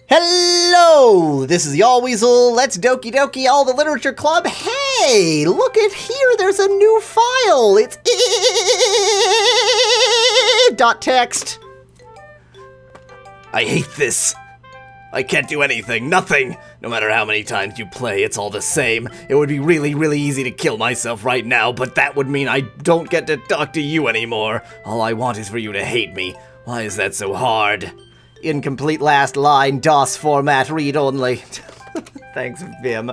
Hello! This is Yahweasel. Let's Doki Doki all the Literature Club. Hey, look at here. There's a new file. It's .text. I hate this. I can't do anything, nothing. No matter how many times you play, it's all the same. It would be really easy to kill myself right now, but that would mean I don't get to talk to you anymore. All I want is for you to hate me. Why is that so hard? Incomplete last line, DOS format, read only. Thanks, Vim.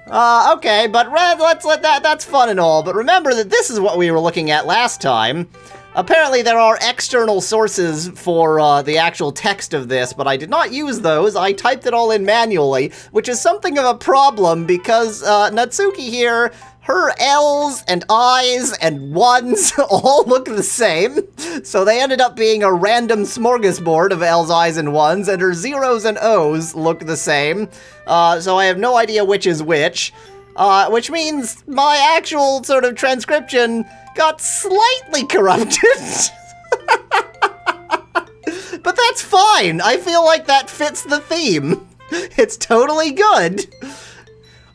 Okay, but let's let that's fun and all, but remember that this is what we were looking at last time. Apparently there are external sources for the actual text of this, but I did not use those. I typed it all in manually, which is something of a problem because Natsuki here, her L's and I's and 1's all look the same. So they ended up being a random smorgasbord of L's, I's, and 1's, and her 0's and O's look the same. So I have no idea which is which means my actual sort of transcription got slightly corrupted. But that's fine. I feel like that fits the theme. It's totally good.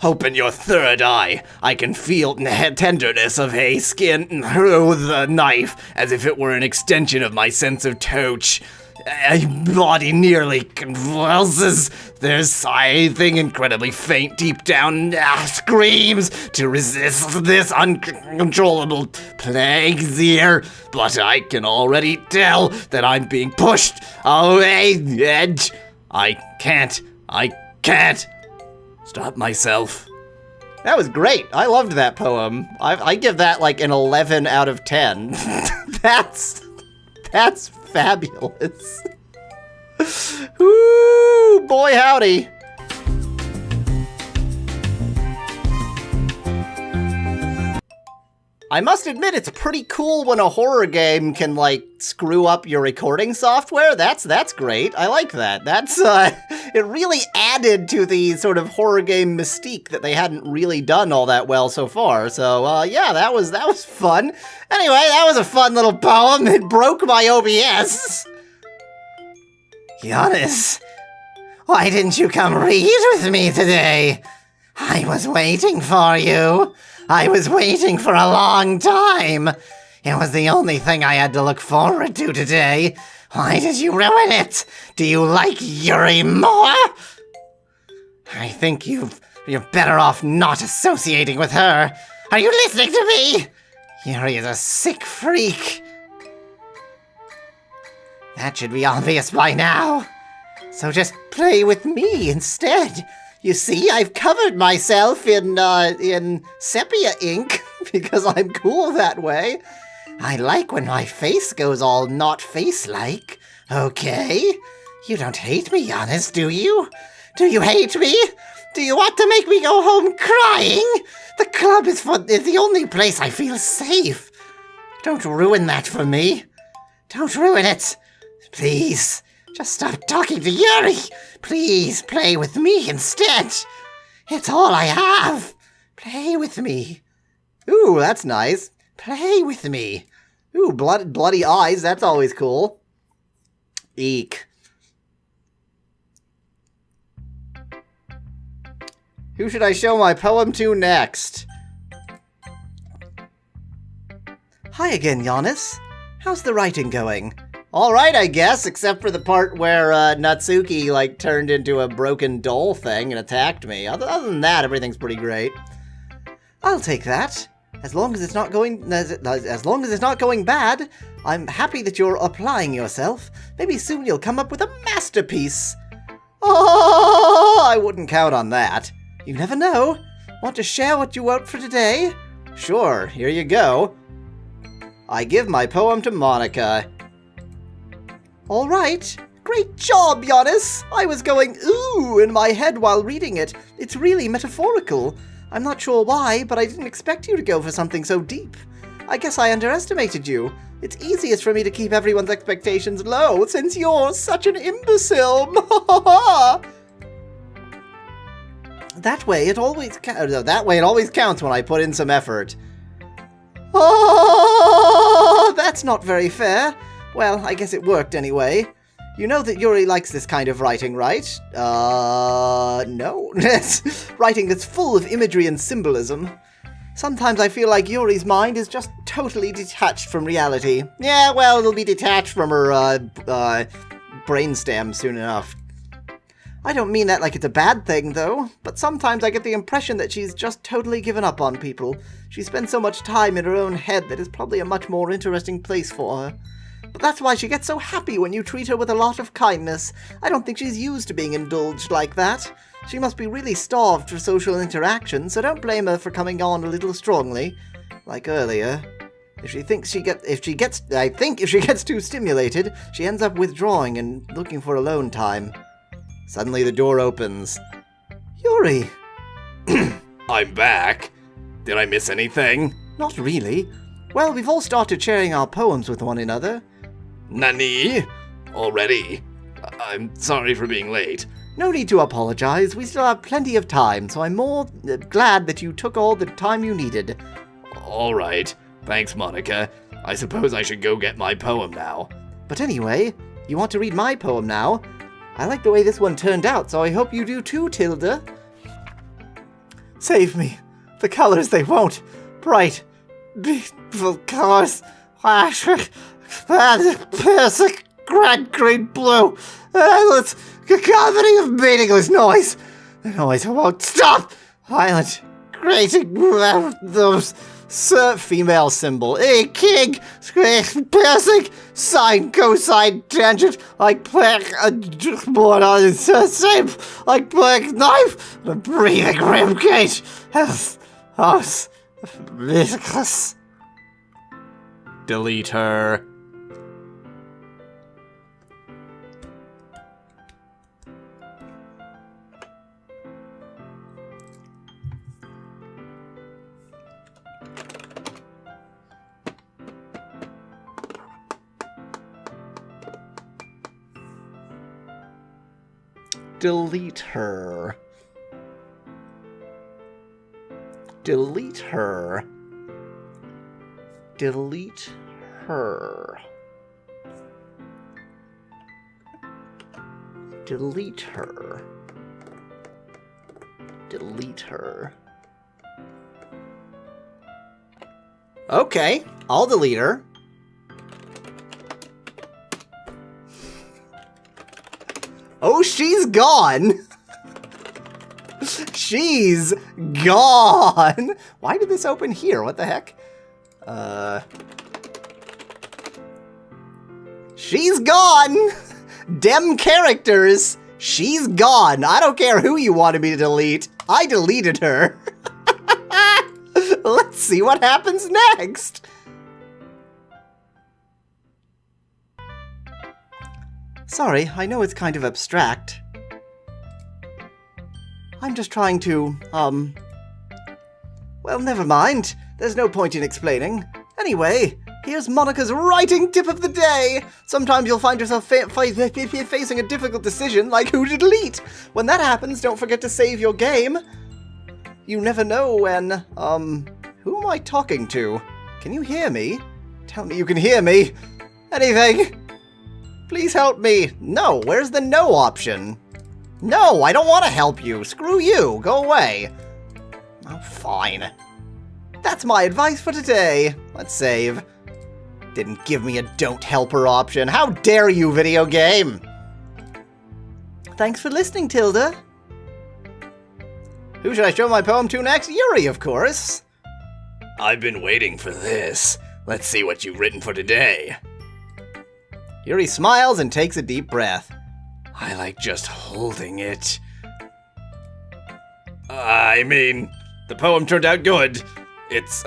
Open your third eye. I can feel the tenderness of hay skin through the knife, as if it were an extension of my sense of touch. My body nearly convulses. There's something incredibly faint deep down screams to resist this uncontrollable plague here. But I can already tell that I'm being pushed away the edge. I can't stop myself. That was great. I loved that poem. I give that like an 11 out of 10. That's fabulous. Ooh, boy howdy. I must admit, it's pretty cool when a horror game can, like, screw up your recording software. That's great. I like that. It really added to the sort of horror game mystique that they hadn't really done all that well so far. So, yeah, that was fun. Anyway, that was a fun little poem. It broke my OBS. Giannis, why didn't you come read with me today? I was waiting for you. I was waiting for a long time. It was the only thing I had to look forward to today. Why did you ruin it? Do you like Yuri more? I think you're better off not associating with her. Are you listening to me? Yuri is a sick freak. That should be obvious by now. So just play with me instead. You see, I've covered myself in sepia ink because I'm cool that way. I like when my face goes all not face-like. Okay? You don't hate me, Giannis, do you? Do you hate me? Do you want to make me go home crying? The club is the only place I feel safe. Don't ruin that for me. Don't ruin it. Please. Just stop talking to Yuri. Please play with me instead. It's all I have. Play with me. Ooh, that's nice. Play with me. Ooh, bloody eyes. That's always cool. Eek. Who should I show my poem to next? Hi again, Giannis. How's the writing going? All right, I guess, except for the part where Natsuki, like, turned into a broken doll thing and attacked me. Other than that, everything's pretty great. I'll take that. As long as it's not going bad, I'm happy that you're applying yourself. Maybe soon you'll come up with a masterpiece. Oh, I wouldn't count on that. You never know. Want to share what you wrote for today? Sure, here you go. I give my poem to Monica. All right. Great job, Giannis. I was going ooh in my head while reading it. It's really metaphorical. I'm not sure why, but I didn't expect you to go for something so deep. I guess I underestimated you. It's easiest for me to keep everyone's expectations low since you're such an imbecile. That way it always counts when I put in some effort. Oh, that's not very fair. Well, I guess it worked anyway. You know that Yuri likes this kind of writing, right? No. Writing that's full of imagery and symbolism. Sometimes I feel like Yuri's mind is just totally detached from reality. Yeah, well, it'll be detached from her, brainstem soon enough. I don't mean that like it's a bad thing, though, but sometimes I get the impression that she's just totally given up on people. She spends so much time in her own head that it's probably a much more interesting place for her. But that's why she gets so happy when you treat her with a lot of kindness. I don't think she's used to being indulged like that. She must be really starved for social interaction, so don't blame her for coming on a little strongly, like earlier. If she gets too stimulated, she ends up withdrawing and looking for alone time. Suddenly the door opens. Yuri! I'm back. Did I miss anything? Not really. Well, we've all started sharing our poems with one another. Nani? Already? I'm sorry for being late. No need to apologize. We still have plenty of time, so I'm more glad that you took all the time you needed. All right. Thanks, Monica. I suppose I should go get my poem now. But anyway, you want to read my poem now? I like the way this one turned out, so I hope you do too, Tilda. Save me. The colors, they won't. Bright, beautiful colors. Flash, persic, red, green, blue. Endless cacophony of meaningless noise. The noise won't stop. Violent, grating, those female symbol. A king, piercing, sine, cosine, tangent, like playing a board on the same, like playing a knife, a breathing ribcage. House, viscous. Delete her. Delete her. Delete her. Delete her. Delete her. Delete her. Okay, I'll delete her. Oh, she's gone! She's gone! Why did this open here? What the heck? She's gone! Dem characters! She's gone! I don't care who you wanted me to delete. I deleted her. Let's see what happens next! Sorry, I know it's kind of abstract. I'm just trying to, well, never mind. There's no point in explaining. Anyway, here's Monica's writing tip of the day. Sometimes you'll find yourself facing a difficult decision, like who to delete. When that happens, don't forget to save your game. You never know when, who am I talking to? Can you hear me? Tell me you can hear me. Anything? Please help me. No, where's the no option? No, I don't want to help you. Screw you. Go away. Oh, fine. That's my advice for today. Let's save. Didn't give me a don't help her option. How dare you, video game? Thanks for listening, Tilda. Who should I show my poem to next? Yuri, of course. I've been waiting for this. Let's see what you've written for today. Yuri smiles and takes a deep breath. I like just holding it. I mean, the poem turned out good. It's,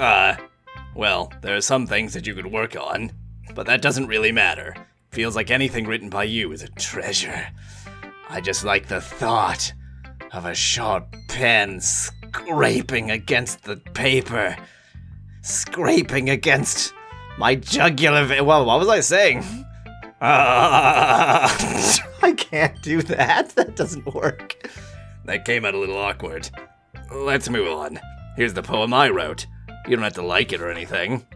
well, there are some things that you could work on, but that doesn't really matter. Feels like anything written by you is a treasure. I just like the thought of a sharp pen scraping against the paper. Scraping against my jugular vein. Well, what was I saying? I can't do that. That doesn't work. That came out a little awkward. Let's move on. Here's the poem I wrote. You don't have to like it or anything.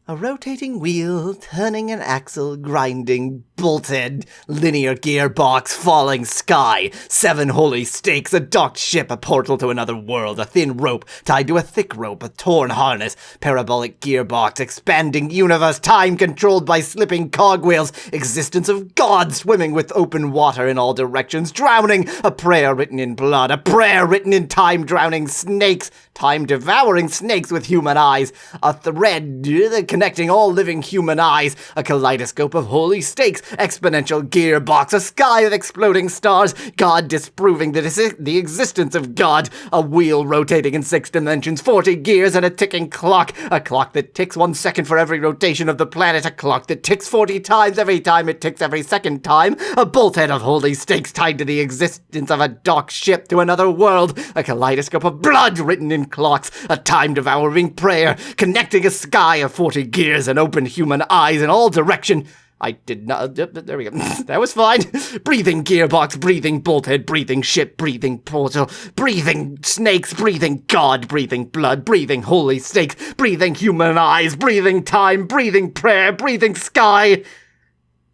A rotating wheel, turning an axle, grinding, bolted, linear gearbox, falling sky, 7 holy stakes, a docked ship, a portal to another world, a thin rope tied to a thick rope, a torn harness, parabolic gearbox, expanding universe, time controlled by slipping cogwheels, existence of God swimming with open water in all directions, drowning, a prayer written in blood, a prayer written in time, drowning snakes, time devouring snakes with human eyes, a thread connecting all living human eyes, a kaleidoscope of holy stakes, exponential gearbox, a sky of exploding stars, God disproving the existence of God, a wheel rotating in 6 dimensions, 40 gears and a ticking clock, a clock that ticks 1 second for every rotation of the planet, a clock that ticks 40 times every time it ticks every second time, a bolthead of holy stakes tied to the existence of a docked ship to another world, a kaleidoscope of blood written in clocks, a time-devouring prayer, connecting a sky of 40 gears and open human eyes in all direction. I did not, there we go, that was fine. Breathing gearbox, breathing bolthead, breathing ship, breathing portal, breathing snakes, breathing God, breathing blood, breathing holy stakes, breathing human eyes, breathing time, breathing prayer, breathing sky,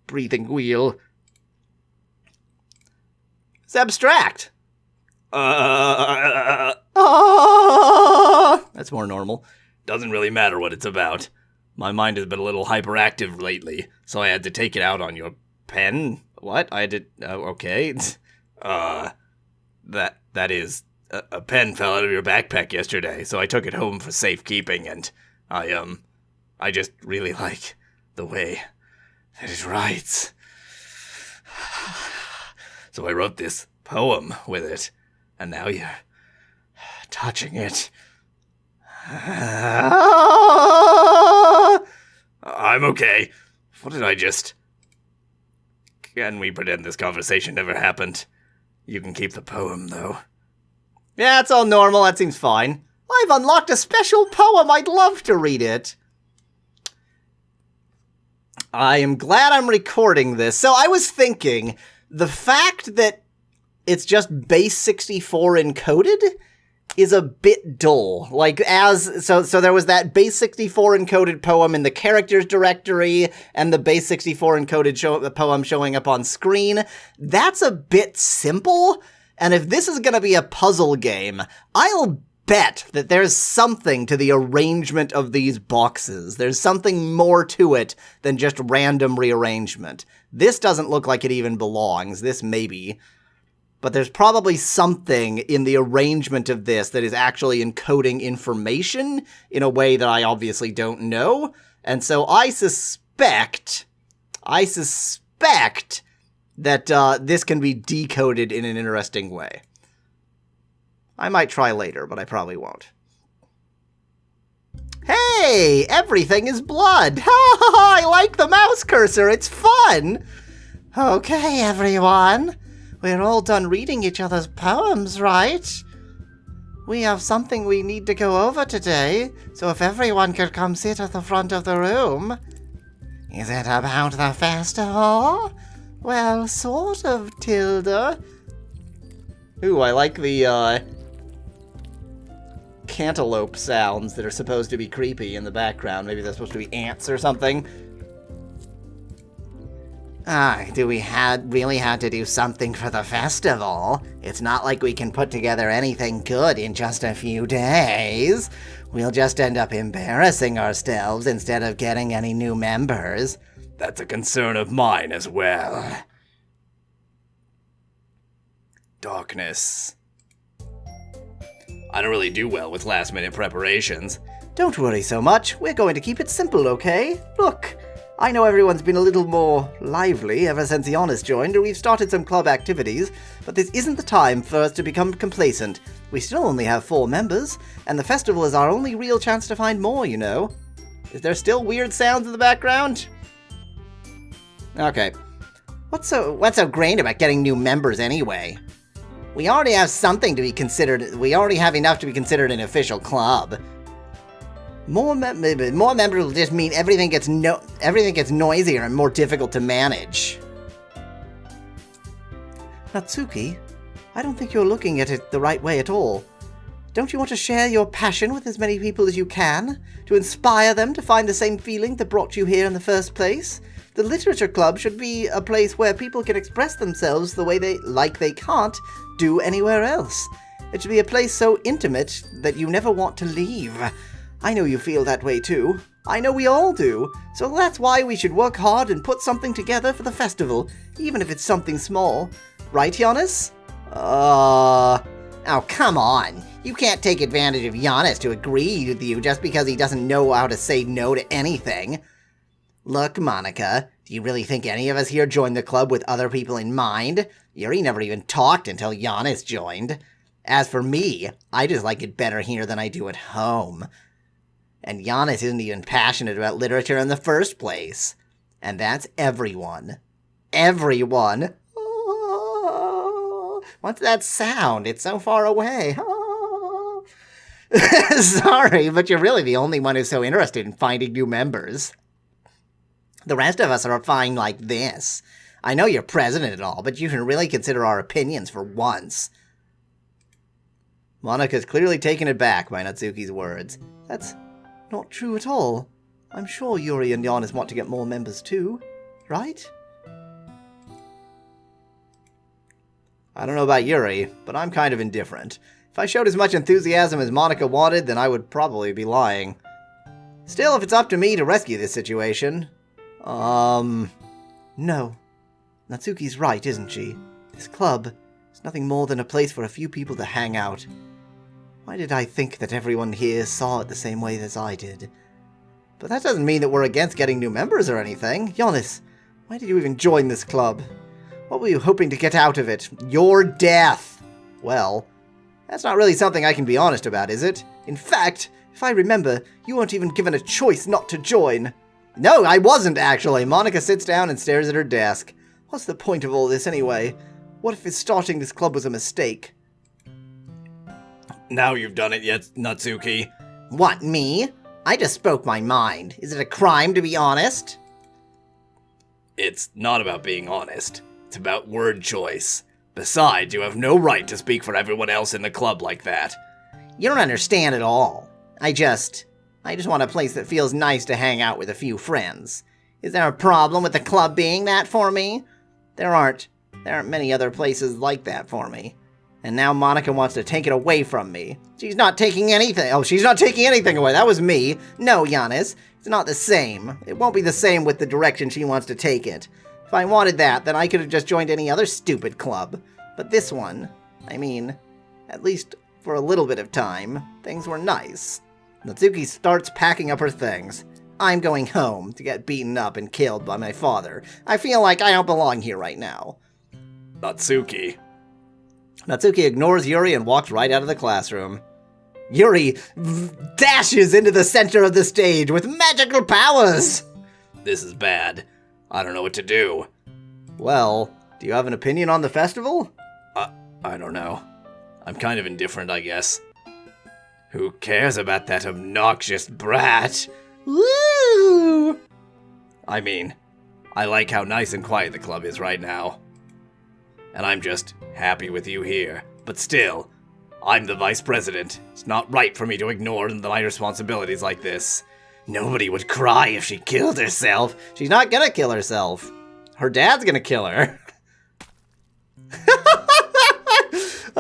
breathing wheel. It's abstract. That's more normal. Doesn't really matter what it's about. My mind has been a little hyperactive lately, so I had to take it out on your pen. What? I did. Okay. That is, a pen fell out of your backpack yesterday, so I took it home for safekeeping, and I just really like the way that it writes. So I wrote this poem with it, and now you're touching it. I'm okay. What did I just... Can we pretend this conversation never happened? You can keep the poem, though. Yeah, it's all normal. That seems fine. I've unlocked a special poem. I'd love to read it. I am glad I'm recording this. So I was thinking, the fact that it's just base 64 encoded is a bit dull. Like, so there was that base 64 encoded poem in the characters directory, and the base 64 encoded poem showing up on screen. That's a bit simple, and if this is gonna be a puzzle game, I'll bet that there's something to the arrangement of these boxes. There's something more to it than just random rearrangement. This doesn't look like it even belongs. This maybe. But there's probably something in the arrangement of this that is actually encoding information in a way that I obviously don't know. And so I suspect that this can be decoded in an interesting way. I might try later, but I probably won't. Hey, everything is blood. Ha ha ha, I like the mouse cursor, it's fun. Okay, everyone. We're all done reading each other's poems, right? We have something we need to go over today, so if everyone could come sit at the front of the room. Is it about the festival? Well, sort of, Tilda. Ooh, I like the, cantaloupe sounds that are supposed to be creepy in the background. Maybe they're supposed to be ants or something. Do we really had to do something for the festival? It's not like we can put together anything good in just a few days. We'll just end up embarrassing ourselves instead of getting any new members. That's a concern of mine as well. Darkness. I don't really do well with last-minute preparations. Don't worry so much. We're going to keep it simple, okay? Look. I know everyone's been a little more lively ever since the Honest joined, and we've started some club activities, but this isn't the time for us to become complacent. We still only have 4 members, and the festival is our only real chance to find more, you know. Is there still weird sounds in the background? Okay. What's so great about getting new members anyway? We already have something to be considered, we already have enough to be considered an official club. More members will just mean everything gets noisier and more difficult to manage. Natsuki, I don't think you're looking at it the right way at all. Don't you want to share your passion with as many people as you can? To inspire them to find the same feeling that brought you here in the first place? The Literature Club should be a place where people can express themselves the way they can't do anywhere else. It should be a place so intimate that you never want to leave. I know you feel that way too. I know we all do. So that's why we should work hard and put something together for the festival, even if it's something small. Right, Giannis? Oh, come on. You can't take advantage of Giannis to agree with you just because he doesn't know how to say no to anything. Look, Monica, do you really think any of us here joined the club with other people in mind? Yuri never even talked until Giannis joined. As for me, I just like it better here than I do at home. And Giannis isn't even passionate about literature in the first place. And that's everyone. Everyone. Oh, what's that sound? It's so far away. Oh. Sorry, but you're really the only one who's so interested in finding new members. The rest of us are fine like this. I know you're president and all, but you can really consider our opinions for once. Monika's clearly taken aback by Natsuki's words. That's not true at all. I'm sure Yuri and Giannis want to get more members too, right? I don't know about Yuri, but I'm kind of indifferent. If I showed as much enthusiasm as Monika wanted, then I would probably be lying. Still, if it's up to me to rescue this situation... No. Natsuki's right, isn't she? This club is nothing more than a place for a few people to hang out. Why did I think that everyone here saw it the same way as I did? But that doesn't mean that we're against getting new members or anything. Giannis, why did you even join this club? What were you hoping to get out of it? Your death! Well, that's not really something I can be honest about, is it? In fact, if I remember, you weren't even given a choice not to join. No, I wasn't, actually. Monika sits down and stares at her desk. What's the point of all this, anyway? What if starting this club was a mistake? Now you've done it yet, Natsuki. What, me? I just spoke my mind. Is it a crime to be honest? It's not about being honest. It's about word choice. Besides, you have no right to speak for everyone else in the club like that. You don't understand at all. I just want a place that feels nice to hang out with a few friends. Is there a problem with the club being that for me? There aren't many other places like that for me. And now Monika wants to take it away from me. She's not taking anything. Oh, she's not taking anything away. That was me. No, Giannis. It's not the same. It won't be the same with the direction she wants to take it. If I wanted that, then I could have just joined any other stupid club. But this one, I mean, at least for a little bit of time, things were nice. Natsuki starts packing up her things. I'm going home to get beaten up and killed by my father. I feel like I don't belong here right now. Natsuki ignores Yuri and walks right out of the classroom. Yuri dashes into the center of the stage with magical powers! This is bad. I don't know what to do. Well, do you have an opinion on the festival? I don't know. I'm kind of indifferent, I guess. Who cares about that obnoxious brat? Woo! I mean, I like how nice and quiet the club is right now. And I'm just happy with you here. But still, I'm the vice president. It's not right for me to ignore my responsibilities like this. Nobody would cry if she killed herself. She's not gonna kill herself. Her dad's gonna kill her.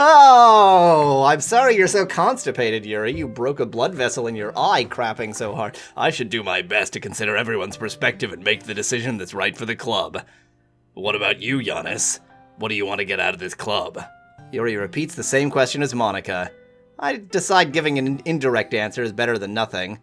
Oh, I'm sorry you're so constipated, Yuri. You broke a blood vessel in your eye crapping so hard. I should do my best to consider everyone's perspective and make the decision that's right for the club. What about you, Giannis? What do you want to get out of this club? Yuri repeats the same question as Monika. I decide giving an indirect answer is better than nothing.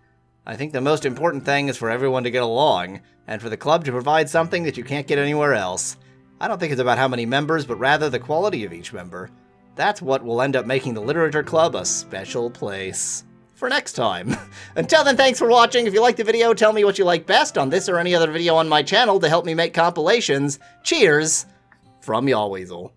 I think the most important thing is for everyone to get along, and for the club to provide something that you can't get anywhere else. I don't think it's about how many members, but rather the quality of each member. That's what will end up making the Literature Club a special place. For next time. Until then, thanks for watching. If you liked the video, tell me what you like best on this or any other video on my channel to help me make compilations. Cheers from Yahweasel.